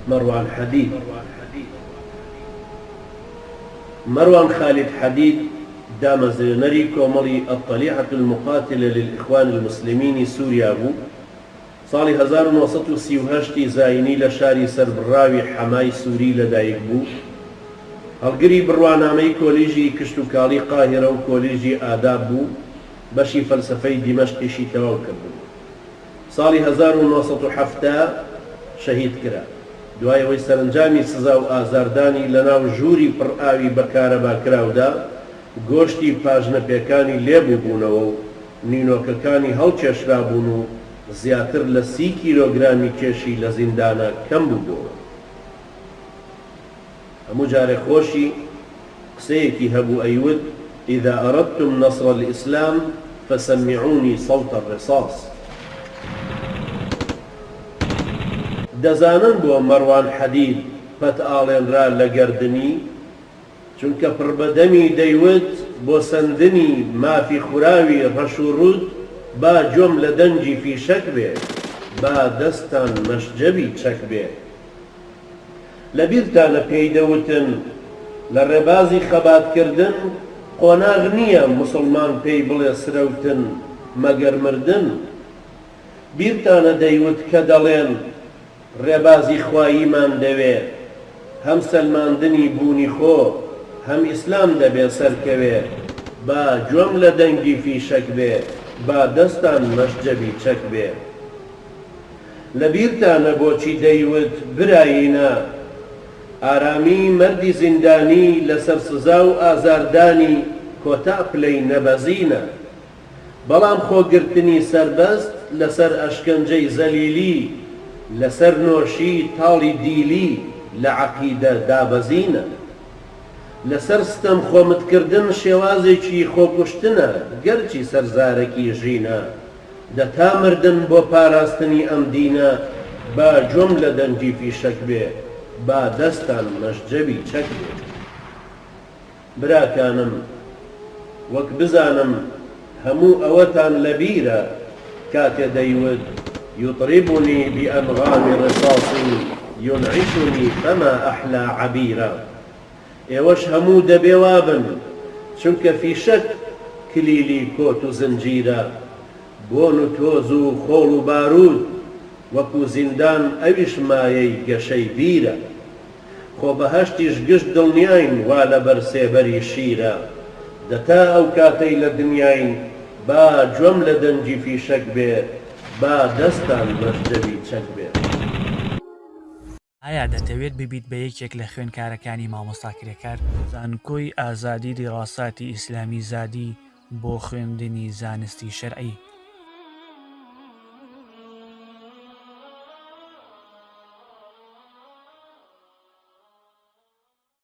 مروان حديد. مروان خالد حديد دامەزرێنەری کۆمەڵی الطليعة المقاتلة للإخوان المسلمين سوريا بوو. ساڵی 1938 زاینی لە شاری سەربڕاوی حەمای سووری لەدایک بوو. هەڵگری بڕوانامەی کۆلیژی کشتوکاڵی قاهرە و کۆلیژی ئاداب بوو. بەشی فەلسفەی دیمەشقیشی تەواو کردبوو. ساڵی 1970 شەهید کرا. دوای ئەوەی سەرنجامی سزا و ئازاردانی لەناو ژووری پڕئاوی بەکارەباکراودا گۆشتی پاژنەپێکانی لێبوو بوونەوە و نینۆکەکانی هەڵکێشرا بوون و زیاتر لە 30 کیلۆگرامی کێشی لە زیندانە کەم بوو. هەموو جارێ خۆشی قسەیەکی هەبوو ئەیوت: إذا أردتم نصر الإسلام فسمعوني صوت الرصاص. دەزانن بۆ مەروان حەدید پەت ئاڵێنرا لە گەردنی، چونکە پڕبەدەمی دەیوت بۆ سندنی مافی خوراوی ڕەش و ڕوود با جۆم لە دەنجی فیشەک بێ، با دەستان مەشجەبی چەک بێ. لەبیرتانە پێی دەوتن لە ڕێبازی خەباتکردن قۆناغ نییە موسڵمان پێی بڵێ سرەوتن مەگەر مردن. بیرتانە دەیوت کە دەڵێن ڕێبازی خواییمان دەوێ، هەم سەلماندنی بوونی خۆ هەم ئیسلام دەبێ سەرکەوێ، با جۆم لە دەنگی فیشەک بێ، با دەستان مەشجەبی چەک بێ. لەبیرتانە بۆچی دەیوت برایینە ئارامی مەردی زیندانی لەسەر سزا و ئازاردانی کۆتا پلەی نەبەزینە، بەڵام خۆگرتنی سەربەست لەسەر ئەشکەنجەی زەلیلی، لەسەر نۆشی تاڵی دیلی لە عەقیدە دابەزینە. لەسەر ستەم خۆمتکردن شێوازێکی خۆکوشتنە، گەرچی سەرزارێکی ژینە. دەتا مردن بۆ پاراستنی ئەم دینە، با جۆم لە دەنجی فیشەک بێ، با دەستان مەشجەبی چەک بێ. براکانم، وەک بزانم هەموو ئەوەتان لەبیرە کاتێ دەیوت: يطربني بأنغام رصاص ينعشني فما أحلى عبيرا. ئێوەش هەموو دەبێ وابن، چونکە فیشەک کلیلی کۆت و زنجیرە، بۆن و تۆز و خۆڵ و بارود وەکو زیندان ئەویش مایەی گەشەی بیرە. خۆ بەهەشتیش گشت دڵنیاین وا لەبەر سێبەری شیرە. دەتا ئەو کاتەی لە دنیاین با جۆم لە دەنجی فیشەک بێ، با دەستان مەشجەبی چەک بێ. ئایا دەتەوێت ببیت بە یەکێک لە خوێندکارەکانی مامۆستاکرێکار؟ زانکۆی ئازادی دیڕاساتی ئیسلامی زادی بۆ خوێندنی زانستی شەرعی.